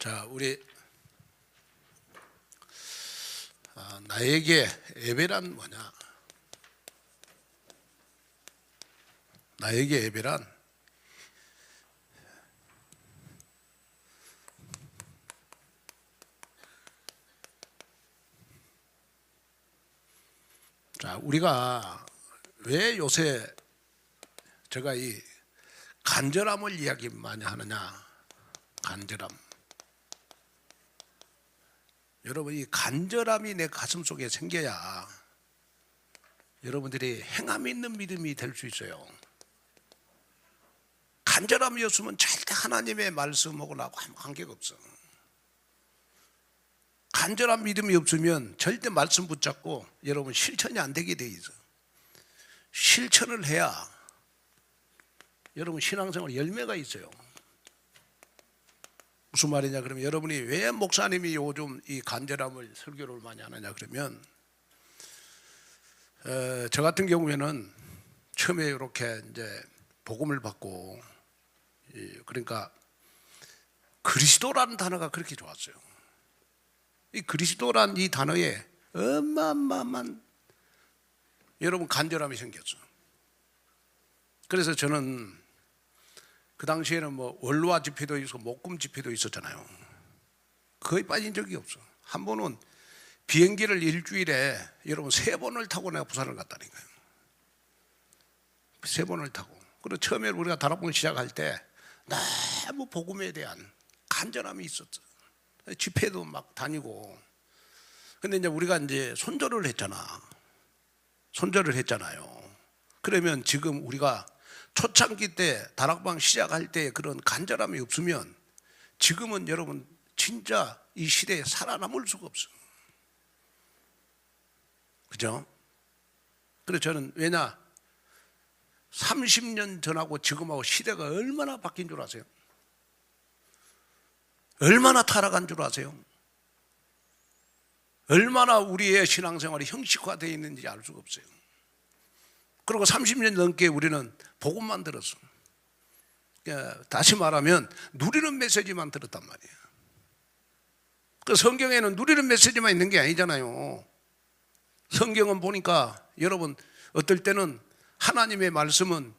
자, 우리 나에게 예배란 뭐냐? 나에게 예배란 자, 우리가 왜 요새 제가 이 간절함을 이야기 많이 하느냐? 간절함. 여러분, 이 간절함이 내 가슴 속에 생겨야 여러분들이 행함 있는 믿음이 될 수 있어요. 간절함이 없으면 절대 하나님의 말씀하고 나하고 아무 관계가 없어. 간절한 믿음이 없으면 절대 말씀 붙잡고 여러분 실천이 안 되게 돼 있어. 실천을 해야 여러분 신앙생활 열매가 있어요. 무슨 말이냐 그러면 여러분이 왜 목사님이 요즘 이 간절함을 설교를 많이 하느냐 그러면 저 같은 경우에는 처음에 이렇게 이제 복음을 받고 그러니까 그리스도라는 단어가 그렇게 좋았어요. 이 그리스도란 이 단어에 어마어마한 여러분 간절함이 생겼어. 그래서 저는 그 당시에는 뭐 월화 집회도 있고 목금 집회도 있었잖아요. 거의 빠진 적이 없어. 한 번은 비행기를 일주일에 여러분 3번을 타고 내가 부산을 갔다니까요. 3번을 타고. 그리고 처음에 우리가 다락봉을 시작할 때 너무 복음에 대한 간절함이 있었어. 집회도 막 다니고. 근데 이제 우리가 이제 손절을 했잖아. 손절을 했잖아요. 그러면 지금 우리가 초창기 때 다락방 시작할 때 그런 간절함이 없으면 지금은 여러분 진짜 이 시대에 살아남을 수가 없어. 그죠? 그래서 저는 왜냐 30년 전하고 지금하고 시대가 얼마나 바뀐 줄 아세요? 얼마나 타락한 줄 아세요? 얼마나 우리의 신앙생활이 형식화되어 있는지 알 수가 없어요. 그리고 30년 넘게 우리는 복음만 들었어. 다시 말하면 누리는 메시지만 들었단 말이에요. 그 성경에는 누리는 메시지만 있는 게 아니잖아요. 성경은 보니까 여러분 어떨 때는 하나님의 말씀은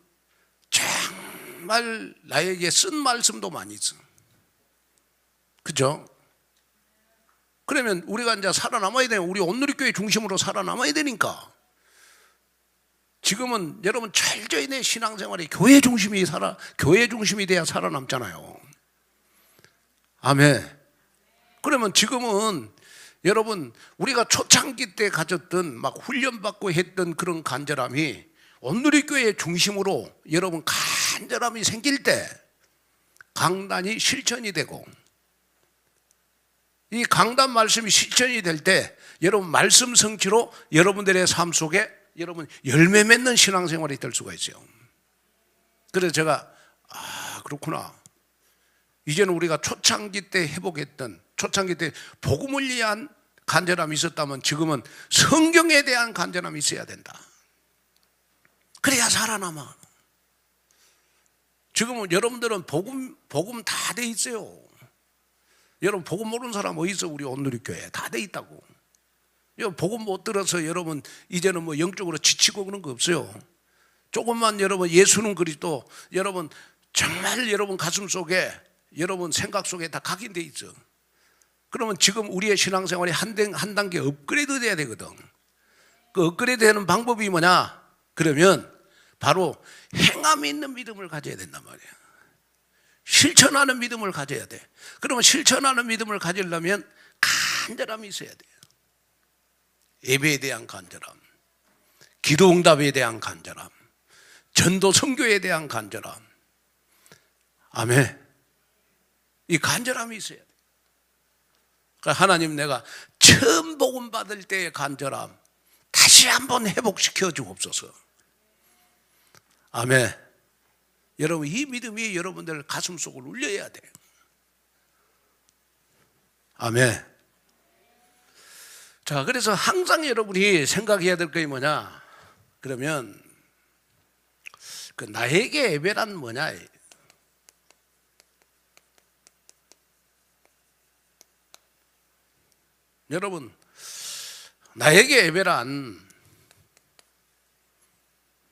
정말 나에게 쓴 말씀도 많이 있어. 그죠? 그러면 우리가 이제 살아남아야 돼요. 우리 온누리교회 중심으로 살아남아야 되니까. 지금은 여러분 철저히 내 신앙생활이 교회 중심이 돼야 살아남잖아요. 아멘. 그러면 지금은 여러분 우리가 초창기 때 가졌던 막 훈련받고 했던 그런 간절함이 온누리교회 중심으로 여러분 간절함이 생길 때 강단이 실천이 되고 이 강단 말씀이 실천이 될 때 여러분 말씀 성취로 여러분들의 삶 속에 여러분 열매 맺는 신앙생활이 될 수가 있어요. 그래서 제가 그렇구나. 이제는 우리가 초창기 때 회복했던 초창기 때 복음을 위한 간절함이 있었다면 지금은 성경에 대한 간절함이 있어야 된다. 그래야 살아남아. 지금은 여러분들은 복음 다 돼 있어요. 여러분 복음 모르는 사람 어디 있어? 우리 온누리교회 다 돼 있다고. 복음 못 들어서 여러분 이제는 뭐 영적으로 지치고 그런 거 없어요. 조금만 여러분 예수는 그리스도 여러분 정말 여러분 가슴 속에 여러분 생각 속에 다 각인돼 있어. 그러면 지금 우리의 신앙생활이 한 단계 업그레이드 돼야 되거든. 그 업그레이드 되는 방법이 뭐냐? 그러면 바로 행함이 있는 믿음을 가져야 된단 말이야. 실천하는 믿음을 가져야 돼. 그러면 실천하는 믿음을 가지려면 간절함이 있어야 돼. 예배에 대한 간절함, 기도응답에 대한 간절함, 전도 선교에 대한 간절함. 아멘. 이 간절함이 있어야 돼. 그러니까 하나님 내가 처음 복음 받을 때의 간절함 다시 한번 회복시켜 주옵소서. 아멘. 여러분 이 믿음이 여러분들 가슴 속을 울려야 돼요. 아멘. 자, 그래서 항상 여러분이 생각해야 될 것이 뭐냐? 그러면 그 나에게 예배란 뭐냐? 여러분, 나에게 예배란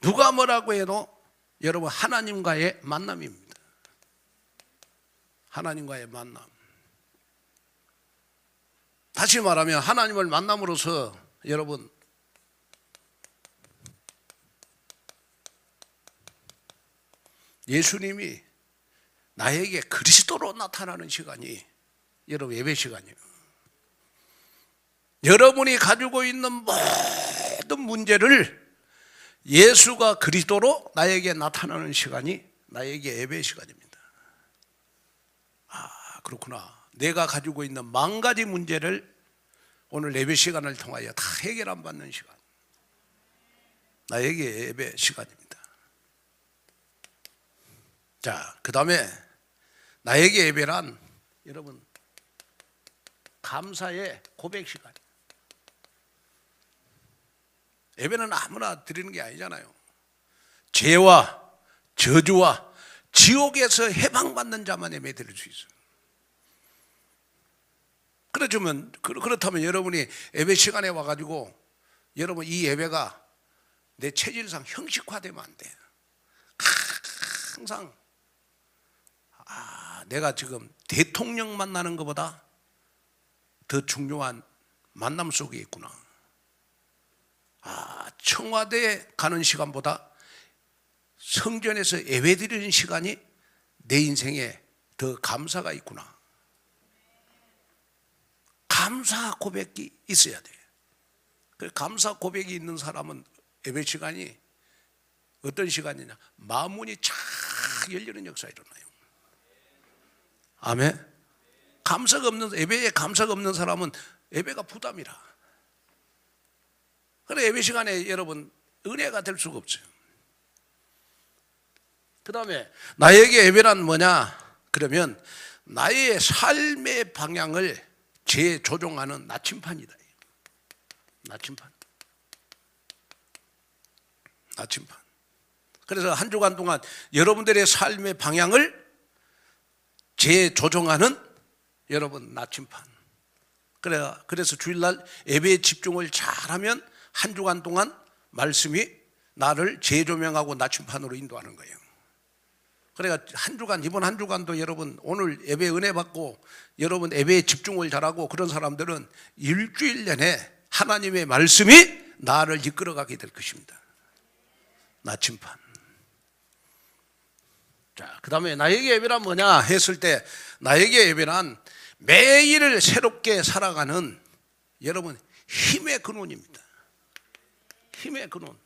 누가 뭐라고 해도 여러분 하나님과의 만남입니다. 하나님과의 만남. 다시 말하면 하나님을 만남으로써 여러분 예수님이 나에게 그리스도로 나타나는 시간이 여러분 예배 시간이에요. 여러분이 가지고 있는 모든 문제를 예수가 그리스도로 나에게 나타나는 시간이 나에게 예배 시간입니다. 아, 그렇구나. 내가 가지고 있는 만 가지 문제를 오늘 예배 시간을 통하여 다 해결 안 받는 시간. 나에게 예배 시간입니다. 자, 그 다음에 나에게 예배란 여러분 감사의 고백 시간. 예배는 아무나 드리는 게 아니잖아요. 죄와 저주와 지옥에서 해방받는 자만 예배 드릴 수 있어요. 그렇다면 여러분이 예배 시간에 와가지고 여러분 이 예배가 내 체질상 형식화되면 안 돼. 항상 내가 지금 대통령 만나는 것보다 더 중요한 만남 속에 있구나. 청와대에 가는 시간보다 성전에서 예배 드리는 시간이 내 인생에 더 감사가 있구나. 감사 고백이 있어야 돼. 그 감사 고백이 있는 사람은 예배 시간이 어떤 시간이냐? 마음문이 쫙 열리는 역사가 일어나요. 아멘. 감사가 없는 예배에 감사가 없는 사람은 예배가 부담이라. 그래 예배 시간에 여러분 은혜가 될 수가 없어요. 그 다음에 나에게 예배란 뭐냐? 그러면 나의 삶의 방향을 재조종하는 나침판이다. 나침판. 그래서 한 주간 동안 여러분들의 삶의 방향을 재조종하는 여러분 나침판. 그래서 주일날 예배에 집중을 잘하면 한 주간 동안 말씀이 나를 재조명하고 나침판으로 인도하는 거예요. 그러니까 이번 한 주간도 여러분 오늘 예배 은혜 받고 여러분 예배에 집중을 잘하고 그런 사람들은 일주일 내내 하나님의 말씀이 나를 이끌어가게 될 것입니다. 나침판. 자, 그 다음에 나에게 예배란 뭐냐 했을 때 나에게 예배란 매일을 새롭게 살아가는 여러분 힘의 근원입니다. 힘의 근원.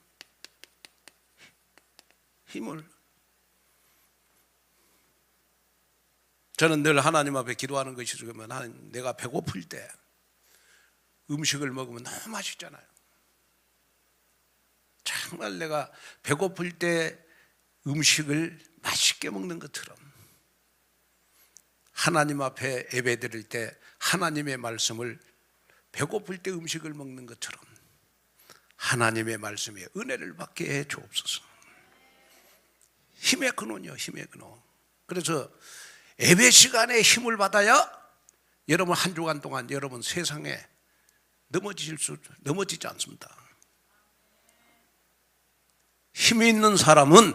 힘을. 저는 늘 하나님 앞에 기도하는 것이 그러면 하나님, 내가 배고플 때 음식을 먹으면 너무 맛있잖아요. 정말 내가 배고플 때 음식을 맛있게 먹는 것처럼 하나님 앞에 예배 드릴 때 하나님의 말씀을 배고플 때 음식을 먹는 것처럼 하나님의 말씀에 은혜를 받게 해 주옵소서. 힘의 근원이요, 힘의 근원. 그래서 예배 시간에 힘을 받아야 여러분 한 주간 동안 여러분 세상에 넘어지지 않습니다. 힘이 있는 사람은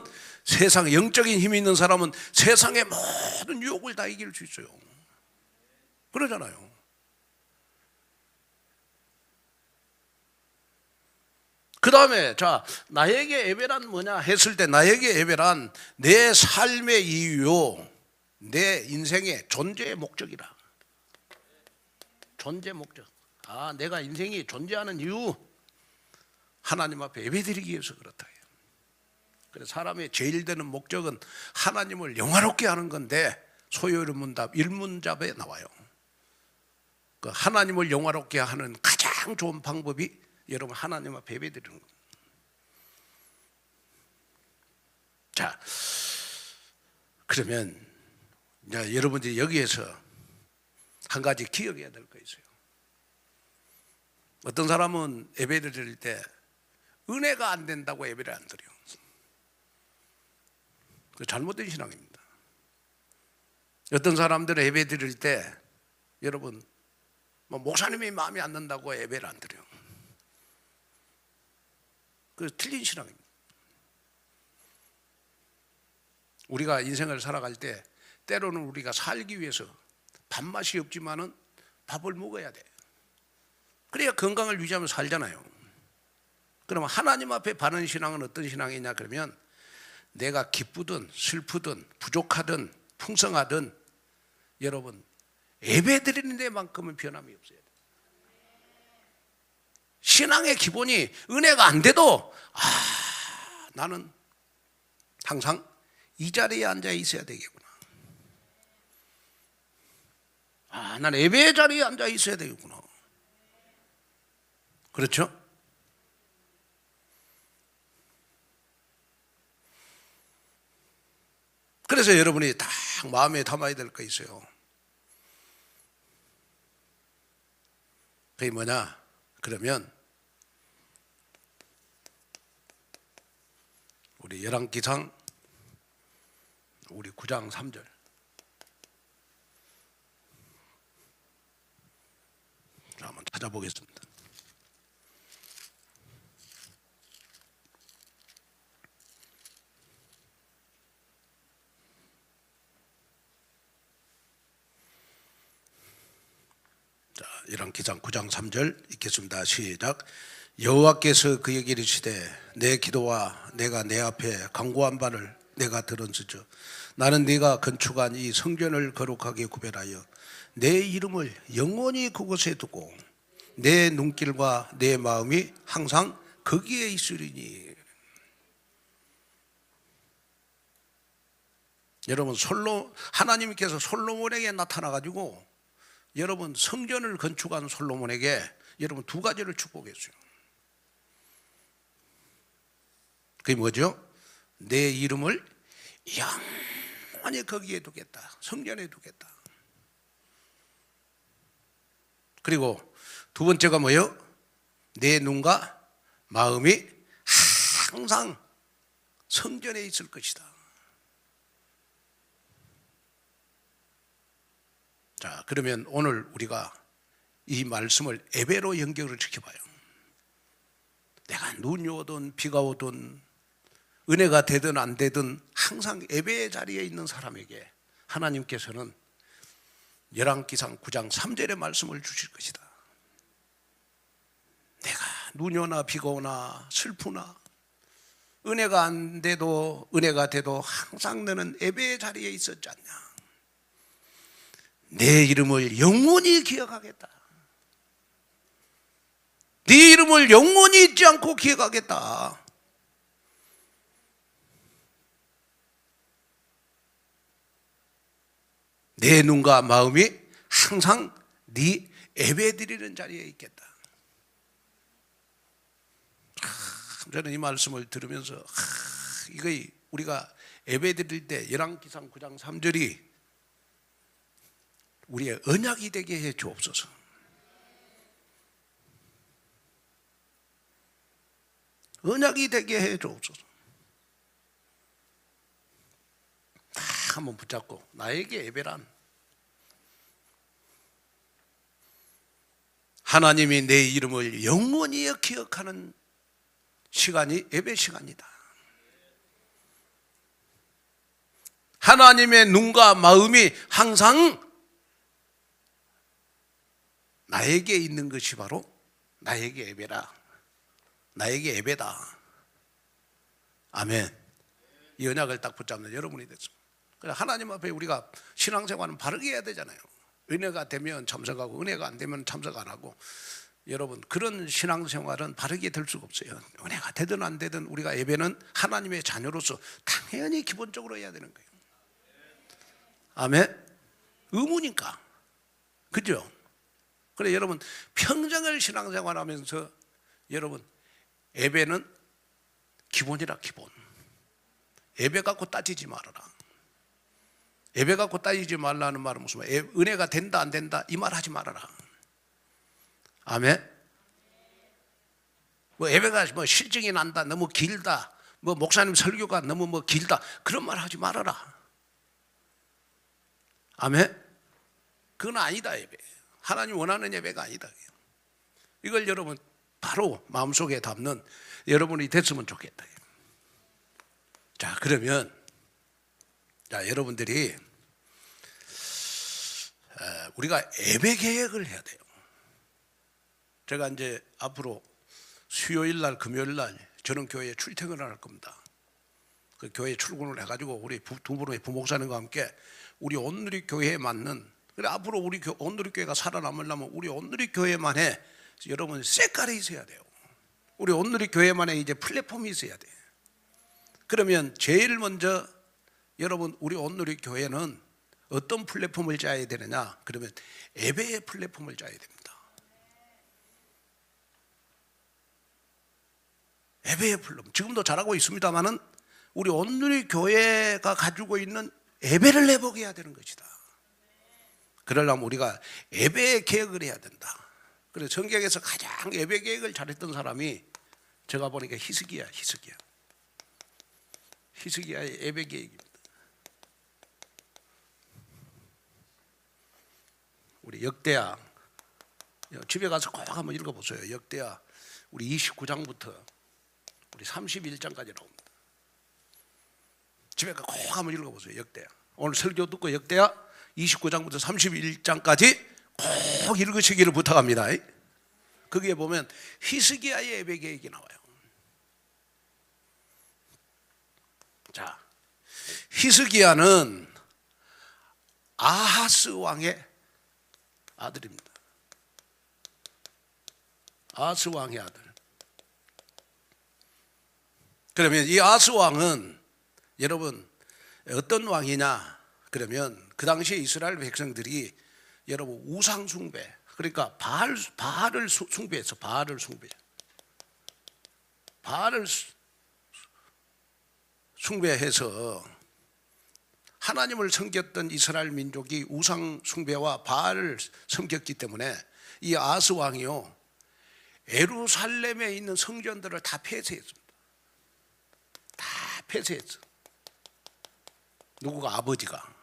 영적인 힘이 있는 사람은 세상의 모든 유혹을 다 이길 수 있어요. 그러잖아요. 그 다음에 자, 나에게 예배란 뭐냐 했을 때 나에게 예배란 내 삶의 이유요, 내 인생의 존재의 목적이라. 존재 목적. 내가 인생이 존재하는 이유, 하나님 앞에 예배드리기 위해서 그렇다. 그래서 사람의 제일 되는 목적은 하나님을 영화롭게 하는 건데 소요문답 1문답에 나와요. 그 하나님을 영화롭게 하는 가장 좋은 방법이 여러분 하나님 앞에 예배드리는 겁니다. 자, 그러면 이제 여러분들이 여기에서 한 가지 기억해야 될 거 있어요. 어떤 사람은 예배를 드릴 때 은혜가 안 된다고 예배를 안 드려요. 그 잘못된 신앙입니다. 어떤 사람들은 예배 드릴 때 여러분 뭐 목사님이 마음에 안 든다고 예배를 안 드려요. 그 틀린 신앙입니다. 우리가 인생을 살아갈 때 때로는 우리가 살기 위해서 밥맛이 없지만은 밥을 먹어야 돼. 그래야 건강을 유지하면서 살잖아요. 그러면 하나님 앞에 바른 신앙은 어떤 신앙이냐 그러면 내가 기쁘든 슬프든 부족하든 풍성하든 여러분 예배 드리는 데만큼은 변함이 없어야 돼. 신앙의 기본이 은혜가 안 돼도 나는 항상 이 자리에 앉아 있어야 되겠구나. 나는 예배 자리에 앉아 있어야 되겠구나. 그렇죠? 그래서 여러분이 딱 마음에 담아야 될 거 있어요. 그게 뭐냐? 그러면 우리 열왕기상 우리 9장 3절 한번 찾아보겠습니다. 자, 열왕기상 9장 3절 읽겠습니다. 시작. 여호와께서 그에게 이르시되 내 기도와 내가 내 앞에 간구한 바를 내가 들은즉 나는 네가 건축한 이 성전을 거룩하게 구별하여 내 이름을 영원히 그곳에 두고 내 눈길과 내 마음이 항상 거기에 있으리니. 여러분 하나님께서 솔로몬에게 나타나가지고 여러분 성전을 건축한 솔로몬에게 여러분 두 가지를 축복했어요. 그게 뭐죠? 내 이름을 영원히 거기에 두겠다. 성전에 두겠다. 그리고 두 번째가 뭐예요? 내 눈과 마음이 항상 성전에 있을 것이다. 자, 그러면 오늘 우리가 이 말씀을 예배로 연결을 시켜봐요. 내가 눈이 오든 비가 오든 은혜가 되든 안 되든 항상 예배의 자리에 있는 사람에게 하나님께서는 열왕기상 9장 3절의 말씀을 주실 것이다. 내가 눈이 오나 비가 오나 슬프나 은혜가 안 돼도 은혜가 돼도 항상 너는 예배의 자리에 있었지 않냐. 내 이름을 영원히 기억하겠다. 네 이름을 영원히 잊지 않고 기억하겠다. 내 눈과 마음이 항상 네 예배 드리는 자리에 있겠다. 저는 이 말씀을 들으면서 이거 우리가 예배 드릴 때 열왕기상 9장 3절이 우리의 언약이 되게 해 주옵소서. 언약이 되게 해 주옵소서. 다 한번 붙잡고 나에게 예배란 하나님이 내 이름을 영원히 기억하는 시간이 예배 시간이다. 하나님의 눈과 마음이 항상 나에게 있는 것이 바로 나에게 예배라. 나에게 예배다. 아멘. 이 언약을 딱 붙잡는 여러분이 됐습니다. 그래서 하나님 앞에 우리가 신앙생활은 바르게 해야 되잖아요. 은혜가 되면 참석하고 은혜가 안 되면 참석 안 하고. 여러분 그런 신앙생활은 바르게 될 수가 없어요. 은혜가 되든 안 되든 우리가 예배는 하나님의 자녀로서 당연히 기본적으로 해야 되는 거예요. 아멘. 의무니까. 그죠? 그래 여러분 평생을 신앙생활하면서 여러분 예배는 기본이라 기본. 예배 갖고 따지지 말아라. 예배 갖고 따지지 말라는 말은 무슨 말이에요? 은혜가 된다 안 된다 이 말 하지 말아라. 아멘. 뭐 예배가 뭐 실증이 난다 너무 길다 뭐 목사님 설교가 너무 뭐 길다 그런 말 하지 말아라. 아멘. 그건 아니다 예배. 하나님 원하는 예배가 아니다. 이걸 여러분 바로 마음속에 담는 여러분이 됐으면 좋겠다. 자, 그러면 여러분들이 우리가 예배 계획을 해야 돼요. 제가 이제 앞으로 수요일 날, 금요일 날 저는 교회에 출퇴근을 할 겁니다. 그 교회에 출근을 해가지고 우리 두 분의 부목사님과 함께 우리 온누리 교회에 맞는, 그래 앞으로 우리 온누리 교회가 살아남으려면 우리 온누리 교회만의 여러분 색깔이 있어야 돼요. 우리 온누리 교회만의 이제 플랫폼이 있어야 돼. 그러면 제일 먼저 여러분 우리 온누리 교회는 어떤 플랫폼을 짜야 되느냐? 그러면 예배의 플랫폼을 짜야 됩니다. 예배의 플랫폼. 지금도 잘하고 있습니다만은 우리 온누리 교회가 가지고 있는 예배를 회복해야 되는 것이다. 그러려면 우리가 예배의 계획을 해야 된다. 그래서 성경에서 가장 예배 계획을 잘했던 사람이 제가 보니까 히스기야의 예배 계획입니다. 우리 역대하 집에 가서 꼭 한번 읽어보세요. 역대하 우리 29장부터 우리 31장까지 나옵니다. 집에 가서 꼭 한번 읽어보세요. 역대하. 오늘 설교 듣고 역대하 29장부터 31장까지 꼭 읽으시기를 부탁합니다. 거기에 보면 히스기야의 예배 계획이 나와요. 자, 히스기야는 아하스 왕의 아들입니다. 아하스 왕의 아들. 그러면 이 아하스 왕은 여러분 어떤 왕이냐? 그러면 그 당시에 이스라엘 백성들이 여러분 우상 숭배, 그러니까 바알을 숭배했어. 바알을 숭배해서 하나님을 섬겼던 이스라엘 민족이 우상 숭배와 바알을 섬겼기 때문에 이 아하스 왕이요 예루살렘에 있는 성전들을 다 폐쇄했습니다. 다 폐쇄했어. 누구가? 아버지가.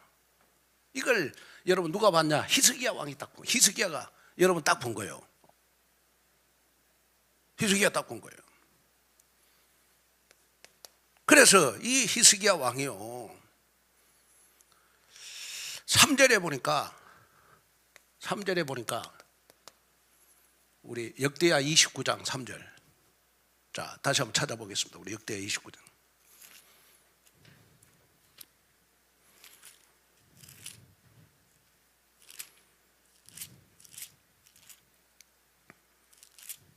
이걸 여러분 누가 봤냐? 히스기야 왕이 딱 본. 히스기야가 여러분 딱 본 거예요. 히스기야 딱 본 거예요. 그래서 이 히스기야 왕이요 3절에 보니까 우리 역대하 29장 3절. 자, 다시 한번 찾아보겠습니다. 우리 역대하 29장.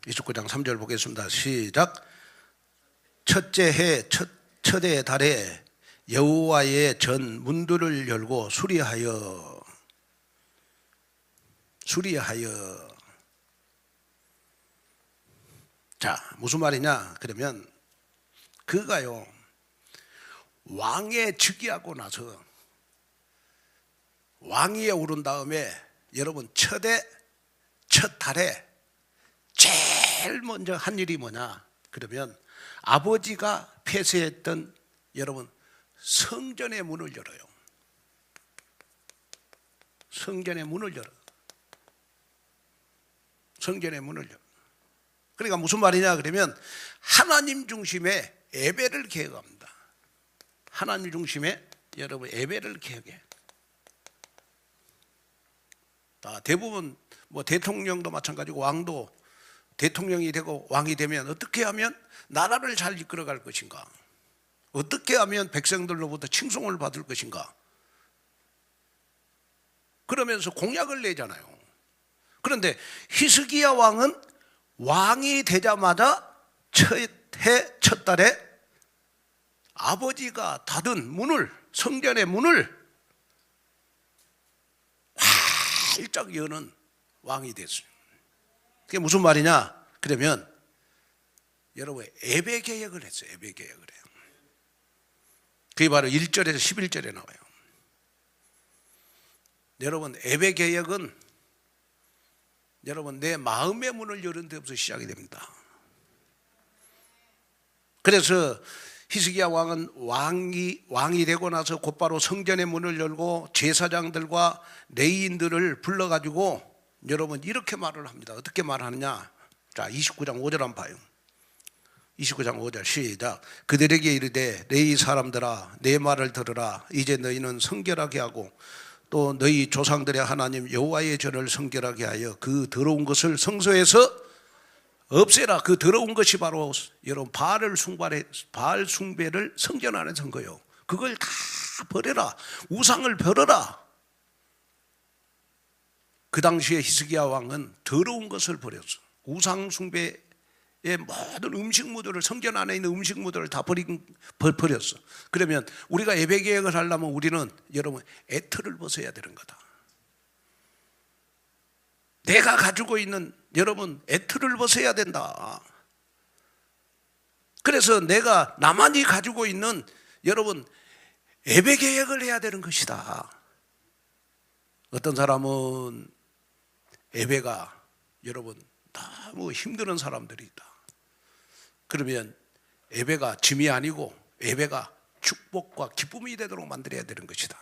(29장) 3절 보겠습니다. 시작. 첫째 해 첫해 달에 여호와의 전 문들을 열고 수리하여 자, 무슨 말이냐? 그러면 그가요 왕에 즉위하고 나서 왕위에 오른 다음에 여러분 첫 달에 제일 먼저 한 일이 뭐냐? 그러면 아버지가 폐쇄했던 여러분 성전의 문을 열어요. 성전의 문을 열어. 그러니까 무슨 말이냐? 그러면 하나님 중심의 예배를 계획합니다. 하나님 중심의 여러분 예배를 계획해. 대부분 뭐 대통령도 마찬가지고 왕도 대통령이 되고 왕이 되면 어떻게 하면 나라를 잘 이끌어갈 것인가? 어떻게 하면 백성들로부터 칭송을 받을 것인가? 그러면서 공약을 내잖아요. 그런데 히스기야 왕은 왕이 되자마자 첫 달에 아버지가 닫은 문을, 성전의 문을 활짝 여는 왕이 됐어요. 그게 무슨 말이냐? 그러면 여러분 예배 계획을 했어요. 예배 계획을 해요. 그게 바로 1절에서 11절에 나와요. 여러분 예배 계획은 여러분 내 마음의 문을 여는 데부터 시작이 됩니다. 그래서 히스기야 왕은 왕이 되고 나서 곧바로 성전의 문을 열고 제사장들과 레위인들을 불러가지고 여러분 이렇게 말을 합니다. 어떻게 말하느냐? 자, 29장 5절 한번 봐요. 29장 5절 시작. 그들에게 이르되 너희 사람들아 내 말을 들으라. 이제 너희는 성결하게 하고 또 너희 조상들의 하나님 여호와의 전을 성결하게 하여 그 더러운 것을 성소에서 없애라. 그 더러운 것이 바로 여러분 바알 숭배를 성전안에 선 거예요. 그걸 다 버려라. 우상을 버려라. 그 당시에 히스기야 왕은 더러운 것을 버렸어. 우상 숭배의 모든 음식물들을, 성전 안에 있는 음식물들을 다 버렸어. 그러면 우리가 예배 계획을 하려면 우리는 여러분 애틀을 벗어야 되는 거다. 내가 가지고 있는 여러분 애틀을 벗어야 된다. 그래서 내가 나만이 가지고 있는 여러분 예배 계획을 해야 되는 것이다. 어떤 사람은 예배가 여러분 너무 힘드는 사람들이 있다. 그러면 예배가 짐이 아니고 예배가 축복과 기쁨이 되도록 만들어야 되는 것이다.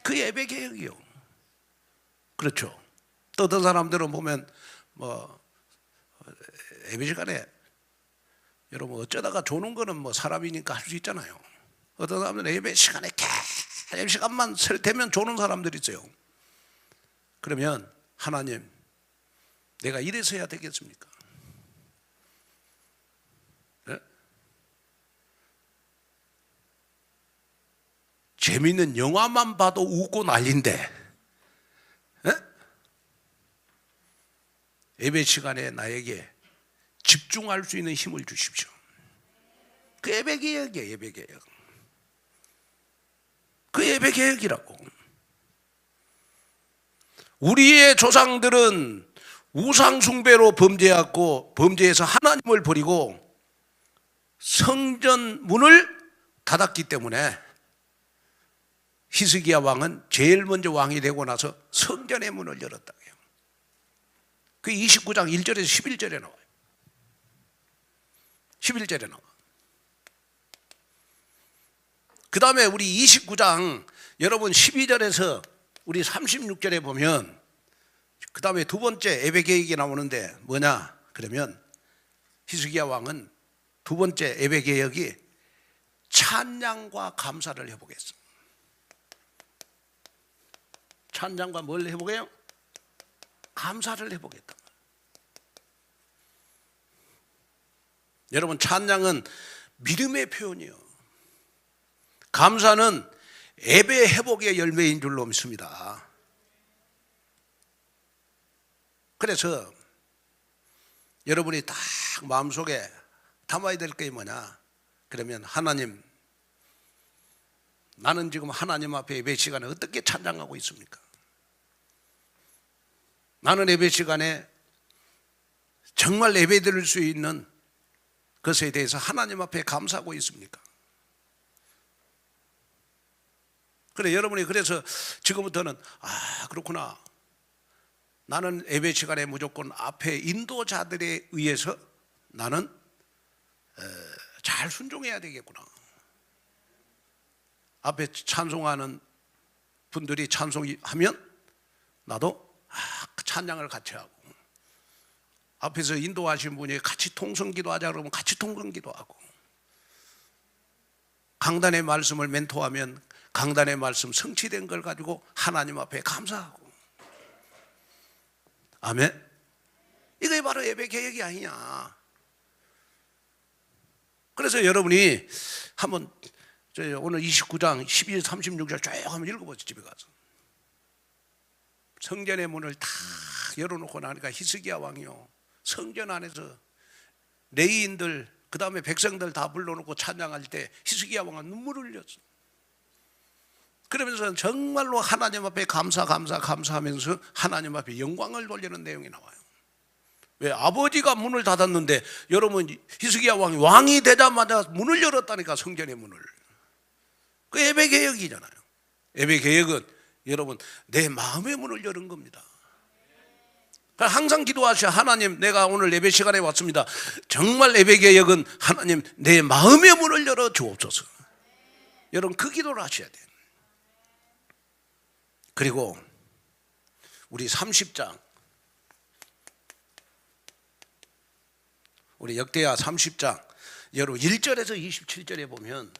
그 예배 계획이요. 그렇죠. 또 어떤 사람들은 보면 예배 시간에 여러분 어쩌다가 조는 거는 사람이니까 할 수 있잖아요. 어떤 사람들은 예배 시간에 예배 시간만 되면 조는 사람들이 있어요. 그러면 하나님, 내가 이래서 해야 되겠습니까? 네? 재미있는 영화만 봐도 웃고 난린데 네? 예배 시간에 나에게 집중할 수 있는 힘을 주십시오. 그 예배 계획이에요. 예배 계획. 그 예배 계획이라고. 우리의 조상들은 우상 숭배로 범죄했고 범죄해서 하나님을 버리고 성전 문을 닫았기 때문에 히스기야 왕은 제일 먼저 왕이 되고 나서 성전의 문을 열었다고요. 그 29장 1절에서 11절에 나와요. 11절에 나와. 그 다음에 우리 29장 여러분 12절에서 우리 36절에 보면 그 다음에 두 번째 예배 계획이 나오는데 뭐냐? 그러면 히스기야 왕은 두 번째 예배 계획이 찬양과 감사를 해보겠어. 찬양과 뭘 해보게요? 감사를 해보겠다. 여러분 찬양은 믿음의 표현이요. 감사는 예배 회복의 열매인 줄로 믿습니다. 그래서 여러분이 딱 마음속에 담아야 될 게 뭐냐? 그러면 하나님, 나는 지금 하나님 앞에 예배 시간에 어떻게 찬양하고 있습니까? 나는 예배 시간에 정말 예배 드릴 수 있는 것에 대해서 하나님 앞에 감사하고 있습니까? 그래, 여러분이 그래서 지금부터는 그렇구나. 나는 예배 시간에 무조건 앞에 인도자들에 의해서 나는 잘 순종해야 되겠구나. 앞에 찬송하는 분들이 찬송하면 나도 찬양을 같이 하고, 앞에서 인도하신 분이 같이 통성기도 하자 그러면 같이 통성기도 하고, 강단의 말씀을 멘토하면 강단의 말씀 성취된 걸 가지고 하나님 앞에 감사하고. 아멘. 이게 바로 예배 계획이 아니냐. 그래서 여러분이 한번 오늘 29장 12절 36절 쭉 한번 읽어보세요. 집에 가서 성전의 문을 다 열어놓고 나니까 히스기야 왕이요, 성전 안에서 레위인들 그 다음에 백성들 다 불러놓고 찬양할 때 히스기야 왕은 눈물을 흘렸어. 그러면서 정말로 하나님 앞에 감사하면서 하나님 앞에 영광을 돌리는 내용이 나와요. 왜? 아버지가 문을 닫았는데 여러분 히스기야 왕이 되자마자 문을 열었다니까, 성전의 문을. 그 예배 개혁이잖아요. 예배 개혁은 여러분 내 마음의 문을 여는 겁니다. 항상 기도하셔. 하나님, 내가 오늘 예배 시간에 왔습니다. 정말 예배 개혁은 하나님 내 마음의 문을 열어 주옵소서. 여러분 그 기도를 하셔야 돼요. 그리고 우리 30장 우리 역대하 30장 여러분 1절에서 27절에 보면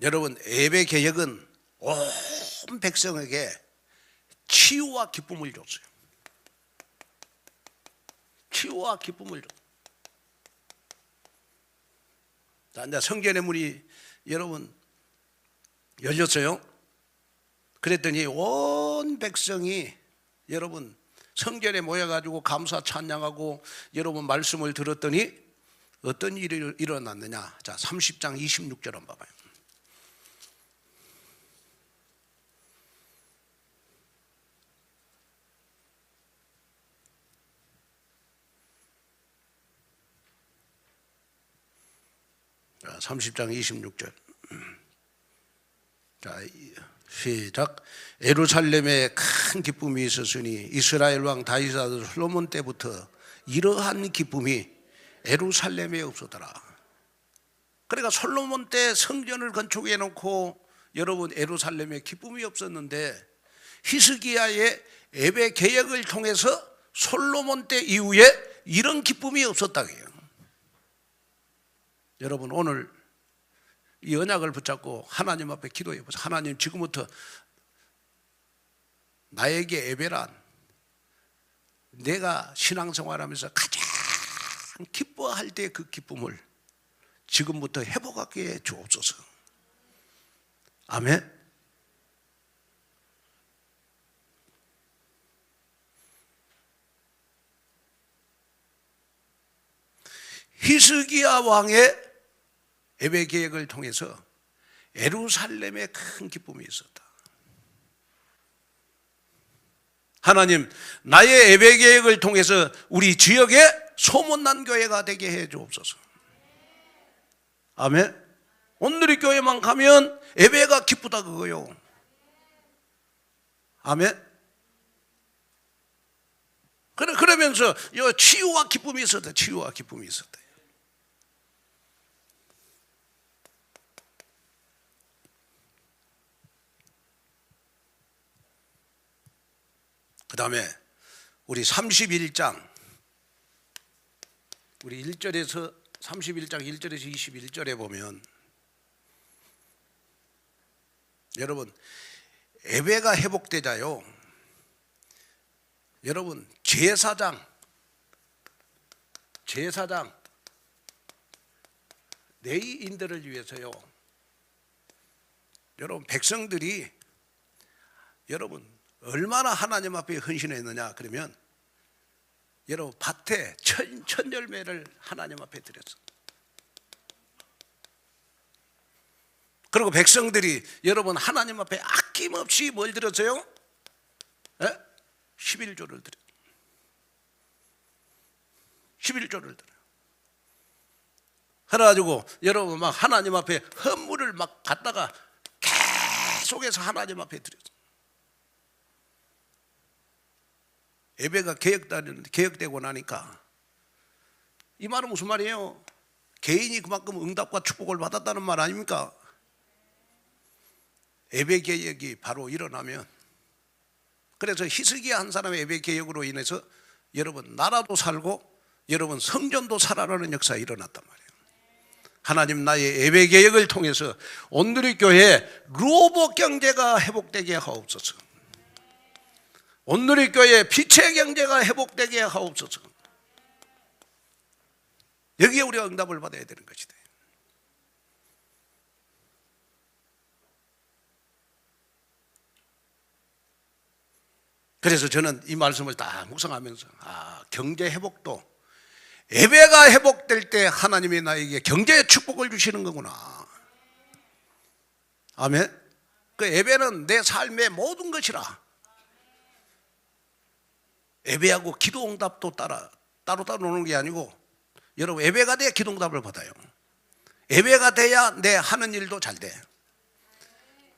여러분 예배 개혁은 온 백성에게 치유와 기쁨을 줬어요. 치유와 기쁨을 줬어요. 자, 이제 성전의 문이 여러분 열렸어요. 그랬더니 온 백성이 여러분 성전에 모여가지고 감사 찬양하고 여러분 말씀을 들었더니 어떤 일이 일어났느냐. 자, 30장 26절 한번 봐봐요. 자, 30장 26절. 자, 시작. 예루살렘에 큰 기쁨이 있었으니 이스라엘 왕 다윗 아들 솔로몬 때부터 이러한 기쁨이 예루살렘에 없었더라. 그러니까 솔로몬 때 성전을 건축해 놓고 여러분 예루살렘에 기쁨이 없었는데 히스기야의 예배 개혁을 통해서 솔로몬 때 이후에 이런 기쁨이 없었다고요. 여러분 오늘 이 언약을 붙잡고 하나님 앞에 기도해 보세요. 하나님, 지금부터 나에게 예배란 내가 신앙생활하면서 가장 기뻐할 때 그 기쁨을 지금부터 회복하게 주옵소서. 아멘. 히스기야 왕의 예배 계획을 통해서 예루살렘에 큰 기쁨이 있었다. 하나님, 나의 예배 계획을 통해서 우리 지역에 소문난 교회가 되게 해 주옵소서. 아멘. 온누리 교회만 가면 예배가 기쁘다 그거요. 아멘. 그러면서 치유와 기쁨이 있었다. 치유와 기쁨이 있었다. 그 다음에 우리 31장 우리 1절에서 31장 1절에서 21절에 보면 여러분 예배가 회복되자요. 여러분 제사장 레위인들을 위해서요. 여러분 백성들이 여러분 얼마나 하나님 앞에 헌신했느냐 그러면 여러분 밭에 천 열매를 하나님 앞에 드렸어. 그리고 백성들이 여러분 하나님 앞에 아낌없이 뭘 드렸어요? 11조를 드려요. 11조를 드려요. 그래가지고 여러분 막 하나님 앞에 헌물을 막 갖다가 계속해서 하나님 앞에 드렸어. 예배가 개혁되고 나니까 이 말은 무슨 말이에요? 개인이 그만큼 응답과 축복을 받았다는 말 아닙니까? 예배 개혁이 바로 일어나면 그래서 히스기야 한 사람의 예배 개혁으로 인해서 여러분 나라도 살고 여러분 성전도 살아나는 역사가 일어났단 말이에요. 하나님 나의 예배 개혁을 통해서 온누리 교회 로봇 경제가 회복되게 하옵소서. 온누리 교회 빛의 경제가 회복되게 하옵소서. 여기에 우리가 응답을 받아야 되는 것이다. 그래서 저는 이 말씀을 딱 묵상하면서 경제 회복도 예배가 회복될 때 하나님이 나에게 경제의 축복을 주시는 거구나. 아멘. 그 예배는 내 삶의 모든 것이라. 예배하고 기도 응답도 따로 노는 게 아니고 여러분 예배가 돼야 기도 응답을 받아요. 예배가 돼야 내 하는 일도 잘 돼.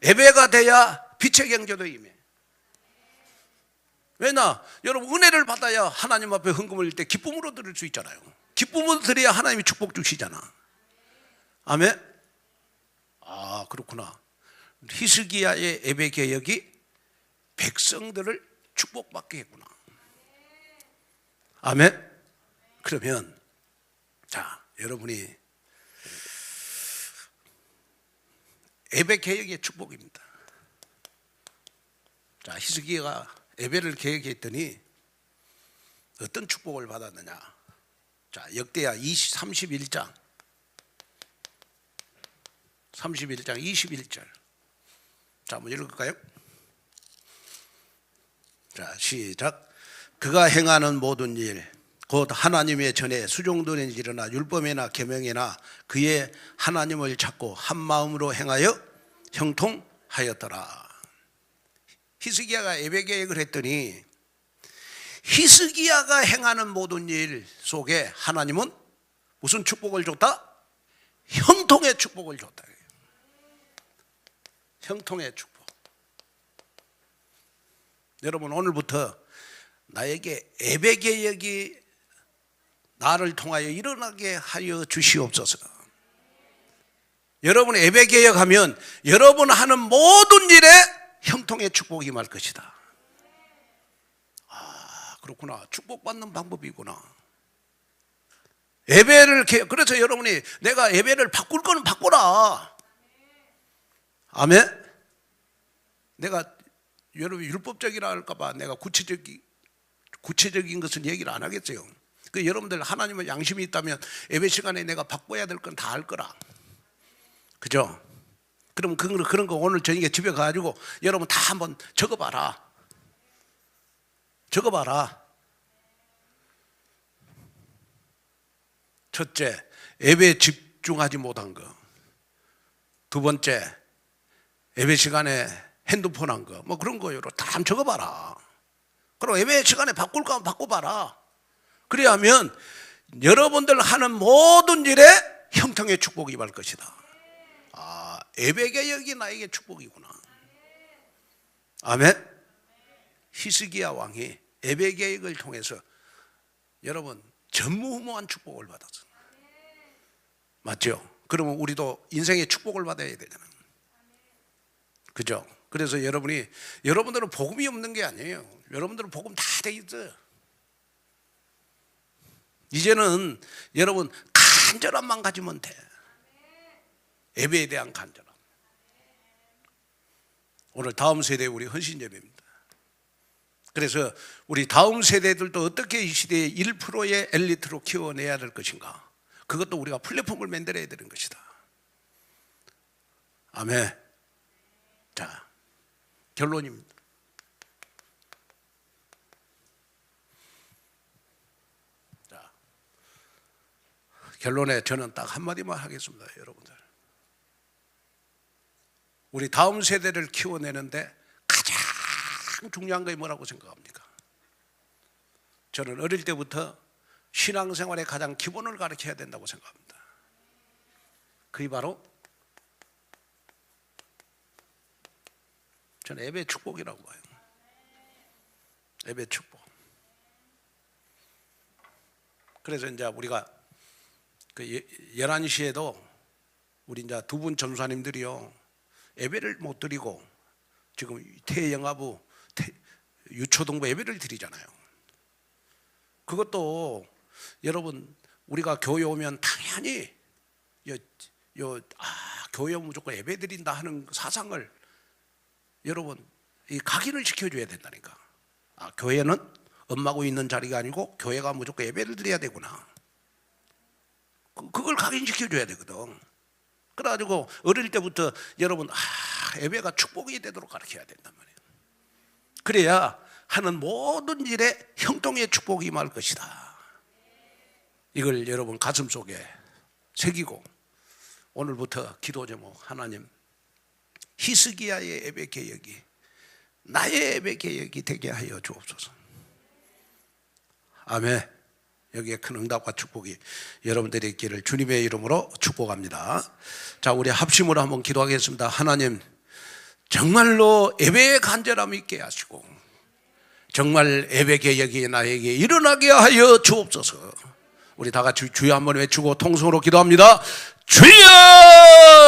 예배가 돼야 빛의 경제도 임해. 왜냐? 여러분 은혜를 받아야 하나님 앞에 헌금을 때 기쁨으로 드릴 수 있잖아요. 기쁨으로 드려야 하나님이 축복 주시잖아. 아멘. 그렇구나. 히스기야의 예배 개혁이 백성들을 축복받게 했구나. 아멘. 그러면 자, 여러분이 예배 개혁의 축복입니다. 자, 히스기야가 예배를 개혁했더니 어떤 축복을 받았느냐? 자, 역대하 31장 21절. 자, 한번 읽을까요? 자, 시작. 그가 행하는 모든 일 곧 하나님의 전에 수종되는 일이나 율법이나 계명이나 그의 하나님을 찾고 한 마음으로 행하여 형통하였더라. 히스기야가 예배 개혁을 했더니 히스기야가 행하는 모든 일 속에 하나님은 무슨 축복을 줬다? 형통의 축복을 줬다. 형통의 축복. 여러분, 오늘부터 나에게 예배 개혁이 나를 통하여 일어나게 하여 주시옵소서. 여러분 예배 개혁하면 여러분 하는 모든 일에 형통의 축복이 임할 것이다. 아, 그렇구나. 축복받는 방법이구나. 예배를 개혁. 그래서 여러분이 내가 예배를 바꿀 거는 바꾸라. 아멘. 내가 여러분 율법적이라 할까봐 내가 구체적인 것은 얘기를 안 하겠어요. 그 여러분들 하나님은 양심이 있다면 예배 시간에 내가 바꿔야 될 건 다 할 거라. 그죠? 그럼 그런 거 오늘 저녁에 집에 가가지고 여러분 다 한번 적어봐라. 첫째, 예배에 집중하지 못한 거. 두 번째, 예배 시간에 핸드폰 한 거. 뭐 그런 거 다 한번 적어봐라. 그럼 예배 시간에 바꿀 거면 바꿔봐라. 그래야 하면 여러분들 하는 모든 일에 형통의 축복이 임할 것이다. 아, 예배 개혁이 나에게 축복이구나. 아멘. 히스기야 왕이 예배 개혁을 통해서 여러분 전무후무한 축복을 받았어. 맞죠? 그러면 우리도 인생의 축복을 받아야 되잖아요. 그죠? 그래서 여러분들은 복음이 없는 게 아니에요. 여러분들은 복음 다 돼 있어요. 이제는 여러분 간절함만 가지면 돼. 예배에 대한 간절함. 오늘 다음 세대 우리 헌신예배입니다. 그래서 우리 다음 세대들도 어떻게 이 시대의 1%의 엘리트로 키워내야 될 것인가. 그것도 우리가 플랫폼을 만들어야 되는 것이다. 아멘. 자, 결론입니다. 자, 결론에 저는 딱 한마디만 하겠습니다. 여러분들, 우리 다음 세대를 키워내는데 가장 중요한 것이 뭐라고 생각합니까? 저는 어릴 때부터 신앙생활의 가장 기본을 가르쳐야 된다고 생각합니다. 그게 바로 저는 예배 축복이라고 봐요. 예배 축복. 그래서 이제 우리가 그 11시에도 우리 이제 두 분 전사님들이요, 예배를 못 드리고 지금 태영아부 유초동부 예배를 드리잖아요. 그것도 여러분 우리가 교회 오면 당연히 교회 오면 무조건 예배 드린다 하는 사상을 여러분 이 각인을 시켜줘야 된다니까. 교회는 엄마고 있는 자리가 아니고 교회가 무조건 예배를 드려야 되구나. 그걸 각인시켜줘야 되거든. 그래가지고 어릴 때부터 여러분 예배가 축복이 되도록 가르쳐야 된단 말이에요. 그래야 하는 모든 일에 형통의 축복이 임할 것이다. 이걸 여러분 가슴속에 새기고 오늘부터 기도 제목, 하나님 히스기야의 예배 개혁이 나의 예배 개혁이 되게 하여 주옵소서. 아멘. 여기에 큰 응답과 축복이 여러분들의 있기를 주님의 이름으로 축복합니다. 자, 우리 합심으로 한번 기도하겠습니다. 하나님, 정말로 예배의 간절함이 있게 하시고 정말 예배 개혁이 나에게 일어나게 하여 주옵소서. 우리 다 같이 주여 한번 외치고 통성으로 기도합니다. 주여!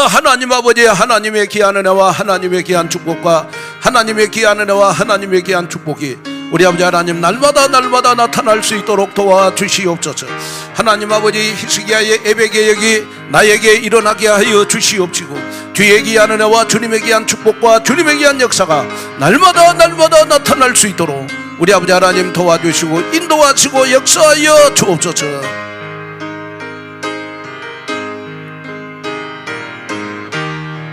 하나님 아버지, 하나님의 귀한 은혜와 하나님의 귀한 축복과 하나님의 귀한 은혜와 하나님의 귀한 축복이 우리 아버지 하나님 날마다 나타날 수 있도록 도와주시옵소서. 하나님 아버지 히스기야의 예배개혁이 나에게 일어나게 하여 주시옵시고 뒤에 기한 은혜와 주님의 기한 축복과 주님의 기한 역사가 날마다 나타날 수 있도록 우리 아버지 하나님 도와주시고 인도하시고 역사하여 주옵소서.